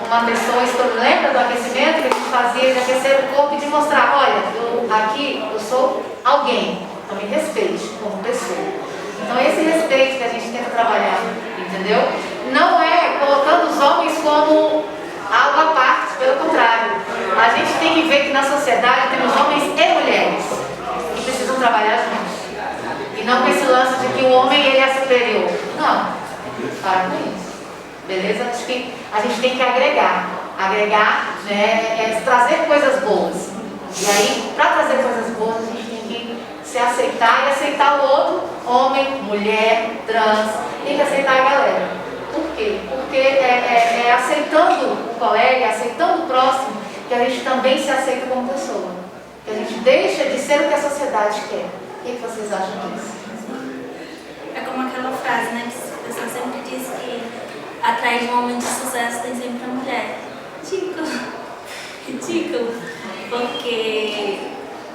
uma pessoa, lembra do aquecimento que a gente fazia, de aquecer o corpo e de mostrar, olha, eu sou alguém, então me respeite como pessoa. Então esse respeito que a gente tenta trabalhar, entendeu? Não é colocando os homens como algo à parte, pelo contrário. A gente tem que ver que na sociedade temos homens e mulheres que precisam trabalhar juntos. E não com esse lance de que o homem ele é superior. Não, para com isso. Beleza? Acho que a gente tem que agregar. Agregar, né, é trazer coisas boas. E aí, para trazer coisas boas, a gente tem que se aceitar e aceitar o outro, homem, mulher, trans, tem que aceitar a galera. Por quê? Porque é aceitando o colega, aceitando o próximo, que a gente também se aceita como pessoa. Que a gente deixa de ser o que a sociedade quer. O que vocês acham disso? É como aquela frase, né, que a pessoa sempre diz que atrás de um homem de sucesso tem sempre a mulher. Ridículo. Porque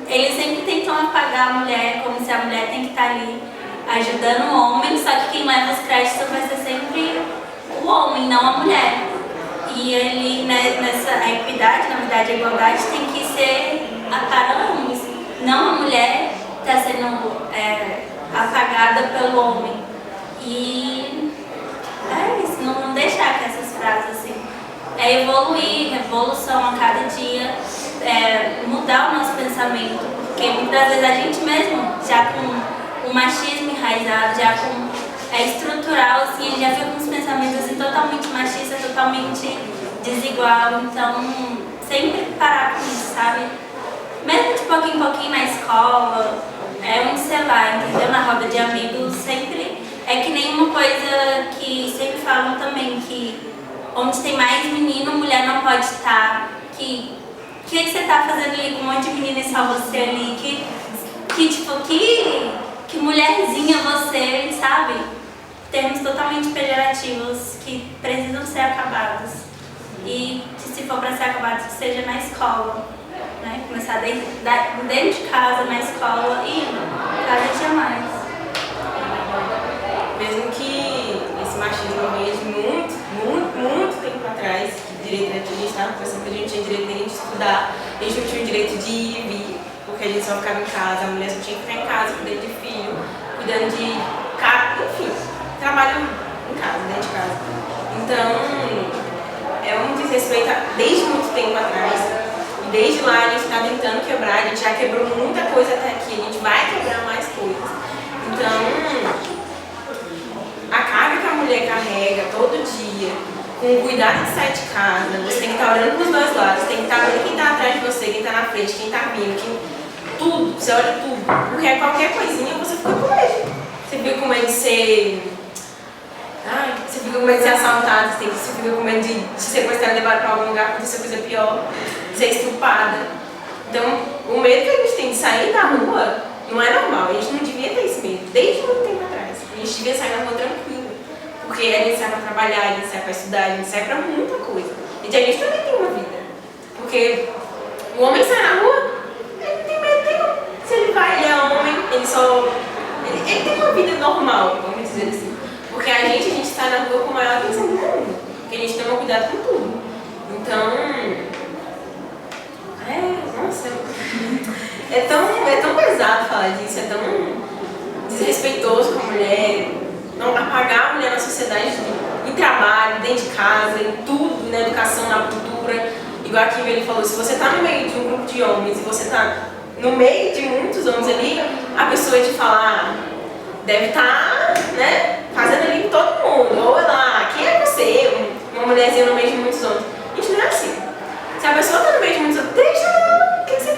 eles sempre tentam apagar a mulher, como se a mulher tem que estar ali ajudando o homem, só que quem leva os créditos vai ser sempre o homem, não a mulher. E ele, nessa equidade, na verdade, a igualdade tem que ser para ambos. Não a mulher está sendo apagada pelo homem. E é isso, não deixar que essas frases assim. É evoluir, revolução a cada dia, mudar o nosso pensamento, porque muitas vezes a gente mesmo, já com o machismo enraizado, já com estrutural, assim, ele já fica com os pensamentos assim, totalmente machistas, totalmente desigual, então sempre parar com isso, sabe? Mesmo de pouquinho em pouquinho na escola, onde você vai, entendeu? Na roda de amigos, sempre é que nem uma coisa que sempre falam também, que onde tem mais menino, mulher não pode estar. Que você tá fazendo ali com um monte de menino e só você ali? Que mulherzinha você, sabe? Termos totalmente pejorativos que precisam ser acabados. E se for para ser acabados, que seja na escola. Né? Começar dentro de casa, na escola e cada dia mais. Mesmo que esse machismo venha de muito tempo atrás, direito a gente estava pensando que a gente tinha direito nem de estudar, a gente não tinha o direito de ir e vir, porque a gente só ficava em casa, a mulher só tinha que ficar em casa, cuidando de filho, cuidando de casa, enfim, trabalho em casa, dentro de casa. Então, é um desrespeito desde muito tempo atrás, e desde lá a gente está tentando quebrar, a gente já quebrou muita coisa até aqui, a gente vai quebrar mais coisas. Então, a carga que a mulher carrega todo dia, com o cuidado de sair de casa, você tem que estar olhando para os dois lados, tem que estar vendo quem está atrás de você, quem está na frente, quem está vindo, tudo, você olha tudo, porque qualquer coisinha você fica com medo. Você fica com medo de ser... você fica com medo de ser assaltado, você fica com medo de sequestrar e levar para algum lugar, acontecer coisa pior, de ser estuprada. Então, o medo que a gente tem de sair da rua não é normal, a gente não devia ter esse medo, desde muito tempo atrás. A gente devia sair na rua tranquilo, porque a gente sai para trabalhar, a gente sai para estudar, a gente sai para muita coisa. E a gente também tem uma vida, porque o homem sai na rua, ele não tem medo nenhum. Se ele vai, ele é homem, ele tem uma vida normal, vamos dizer assim. Porque a gente sai na rua com a maior atenção do mundo, porque a gente toma cuidado com tudo. Então, nossa, é tão pesado falar disso, é tão desrespeitoso com a mulher, não apagar a mulher na sociedade, em trabalho, dentro de casa, em tudo, na educação, na cultura. Igual aqui ele falou, se você está no meio de um grupo de homens e você está no meio de muitos homens ali, a pessoa te falar, deve estar, né, fazendo ali com todo mundo. Ou ela, quem é você? Uma mulherzinha no meio de muitos homens. Gente, não é assim. Se a pessoa tá no meio de muitos homens, deixa ela, o que você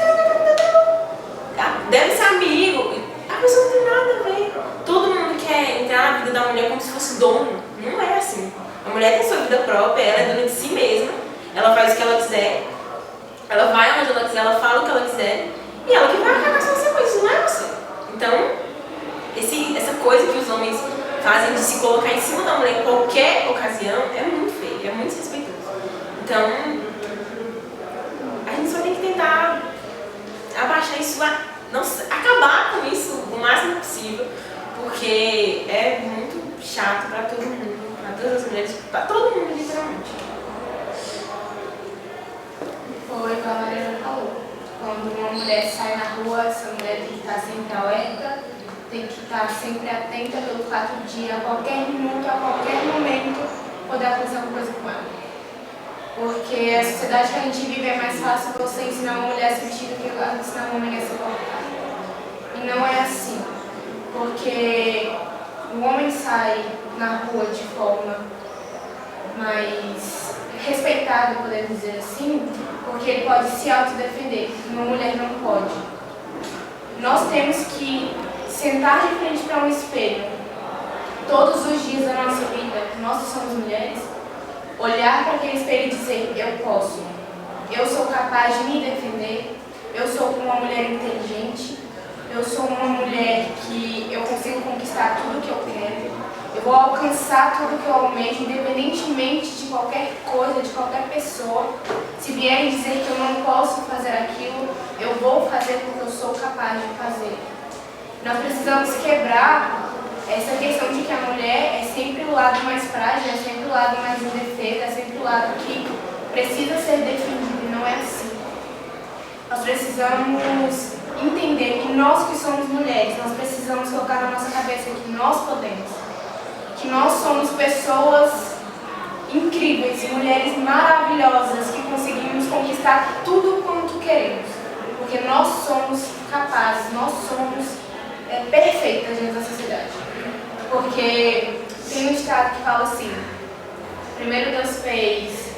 tá? Deve ser amigo. A pessoa não tem nada a ver. Todo mundo quer entrar na vida da mulher como se fosse dono. Não é assim. A mulher tem sua vida própria, ela é dona de si mesma, ela faz o que ela quiser, ela vai onde ela quiser, ela fala o que ela quiser, e ela que vai arcar com as consequências, não é você. Então, essa coisa que os homens fazem de se colocar em cima da mulher em qualquer ocasião é muito feio, é muito desrespeitoso. Então, a gente só tem que tentar abaixar isso, acabar com isso o máximo possível, porque é muito chato para todo mundo, para todas as mulheres, para todo mundo, literalmente. Foi o que a Mariana falou. Quando uma mulher sai na rua, essa mulher tem que estar sempre alerta, tem que estar sempre atenta pelo fato de, a qualquer minuto, a qualquer momento, poder acontecer alguma coisa com ela. Porque a sociedade que a gente vive é mais fácil você ensinar uma mulher a se vestir do que ensinar uma mulher a se comportar. E não é assim. Porque o homem sai na rua de forma mais respeitada, podemos dizer assim, porque ele pode se autodefender, uma mulher não pode. Nós temos que sentar de frente para um espelho todos os dias da nossa vida, nós que somos mulheres, olhar para aquele espelho e dizer, eu posso, eu sou capaz de me defender, eu sou uma mulher inteligente, eu sou uma mulher que eu consigo conquistar tudo que eu quero, eu vou alcançar tudo que eu almejo, independentemente de qualquer coisa, de qualquer pessoa. Se vierem dizer que eu não posso fazer aquilo, eu vou fazer porque eu sou capaz de fazer. Nós precisamos quebrar essa questão de que a mulher é sempre o lado mais frágil, é sempre o lado mais indefeso, é sempre o lado que precisa ser defendido, e não é assim. Nós precisamos entender que nós que somos mulheres, nós precisamos colocar na nossa cabeça que nós podemos, que nós somos pessoas incríveis, mulheres maravilhosas, que conseguimos conquistar tudo quanto queremos, porque nós somos capazes, nós somos perfeitas dentro da sociedade. Porque tem um ditado que fala assim, primeiro Deus fez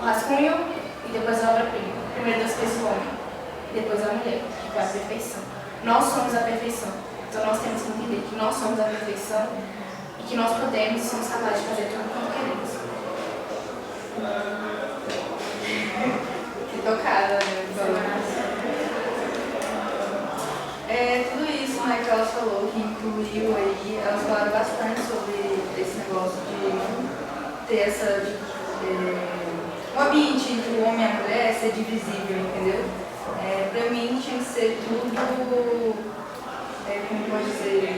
o rascunho e depois a obra-prima. Primeiro Deus fez o homem, depois a mulher, que foi a perfeição. Nós somos a perfeição, então nós temos que entender que nós somos a perfeição e que nós podemos e somos capazes de fazer tudo quanto queremos. Que tocada, né? Tudo isso, né, que ela falou, que incluiu aí, elas falaram bastante sobre esse negócio de ter essa... o ambiente entre o homem e a mulher ser divisível, entendeu? Pra mim tinha que ser tudo... como pode dizer?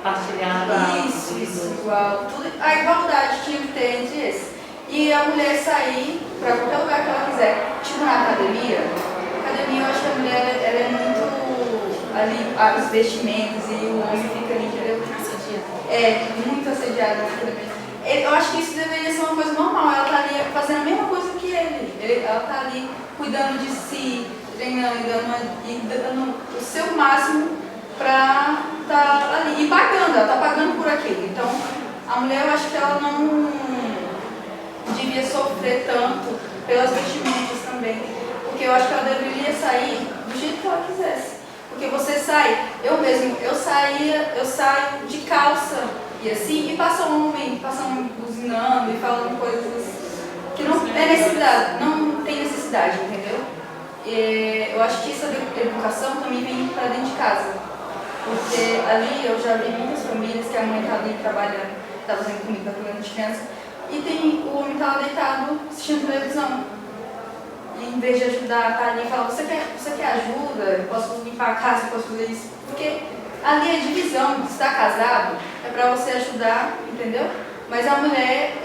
Partilhado. Isso, igual. Tudo, a igualdade tinha que ter entre esses. E a mulher sair pra qualquer lugar que ela quiser. Tipo na academia. Na academia eu acho que a mulher ela é muito ali, os vestimentos e o homem fica ali, entendeu? Muito assediado na academia. Eu acho que isso deveria ser uma coisa normal. Ela tá ali fazendo a mesma coisa que ele. Ela tá ali cuidando de si, treinando e dando o seu máximo pra estar ali e pagando, ela tá pagando por aquilo. Então, a mulher, eu acho que ela não devia sofrer tanto pelas vestimentas também, porque eu acho que ela deveria sair do jeito que ela quisesse. Porque você sai, eu saio de calça e assim, e passa um homem buzinando e falando coisas que não é necessidade, não tem necessidade, entendeu? Eu acho que essa educação também vem para dentro de casa. Porque ali eu já vi muitas famílias que a mãe está ali trabalhando, está fazendo comida, está cuidando de criança, e o homem está deitado assistindo televisão. E em vez de ajudar, está ali e fala, você quer ajuda? Eu posso limpar a casa, eu posso fazer isso. Porque ali é divisão, se está casado, é para você ajudar, entendeu? Mas a mulher,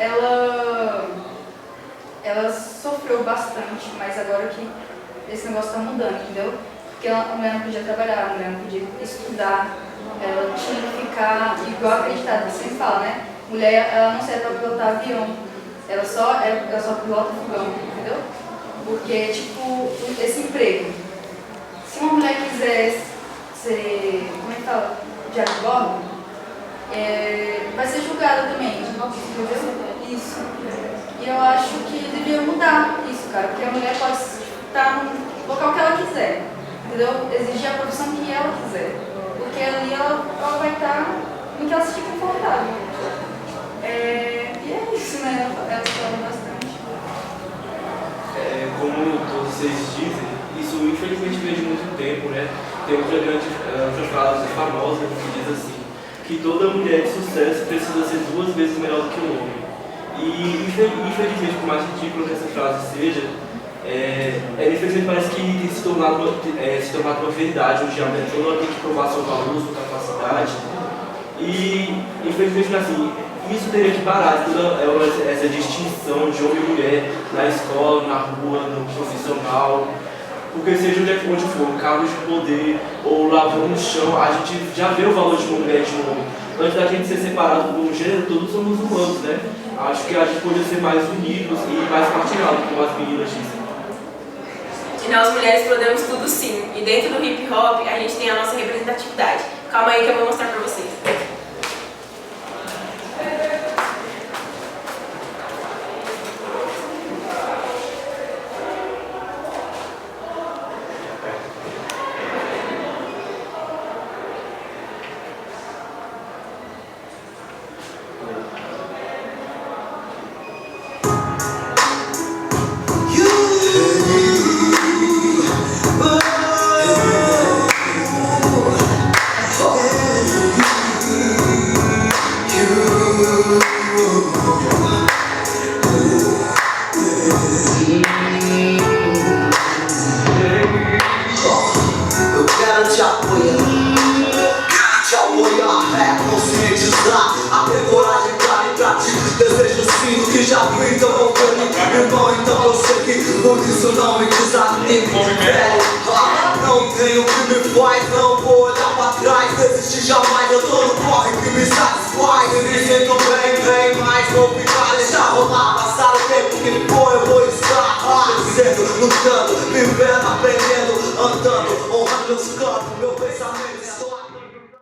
ela sofreu bastante, mas agora que esse negócio está mudando, entendeu? Porque a mulher não podia trabalhar, a mulher não podia estudar, ela tinha que ficar igual acreditada, você sempre fala, né? Mulher, ela não serve para pilotar avião, ela só pilota fogão, entendeu? Porque, tipo, esse emprego, se uma mulher quiser ser, como é que fala, diagnóstico, entendeu? Isso. E eu acho que devia mudar isso, cara, porque a mulher pode estar no local que ela quiser, entendeu? Exigir a profissão que ela quiser, porque ali ela vai estar no que ela se sentir confortável. E é isso, né? Ela fala bastante. Como todos vocês dizem, isso infelizmente vem de muito tempo, né? Tem outra frase famosa que diz assim, que toda mulher de sucesso precisa ser 2 vezes melhor do que o homem. E infelizmente, por mais ridículo que essa frase seja, infelizmente parece que tem se tornado uma verdade. Hoje a mulher toda tem que provar seu valor, sua capacidade. E infelizmente assim, isso teria que parar, toda essa distinção de homem e mulher na escola, na rua, no profissional. Porque seja onde for, cargos de poder ou lavando no chão, a gente já vê o valor de uma mulher e de um homem. Antes da gente ser separado por um gênero, todos somos humanos, né? Acho que a gente poderia ser mais unidos e mais partilhados, como as meninas dizem. E nós mulheres podemos tudo sim. E dentro do hip hop, a gente tem a nossa representatividade. Calma aí que eu vou mostrar pra vocês. Não tenho o que me faz, não vou olhar pra trás. Desistir jamais, eu tô no corre que me satisfaz. Eu me sinto bem, mas vou ficar, deixar rolar. Passar o tempo que for, eu vou estar crescendo, lutando, vivendo, aprendendo, andando, honrando os campos, meu pensamento.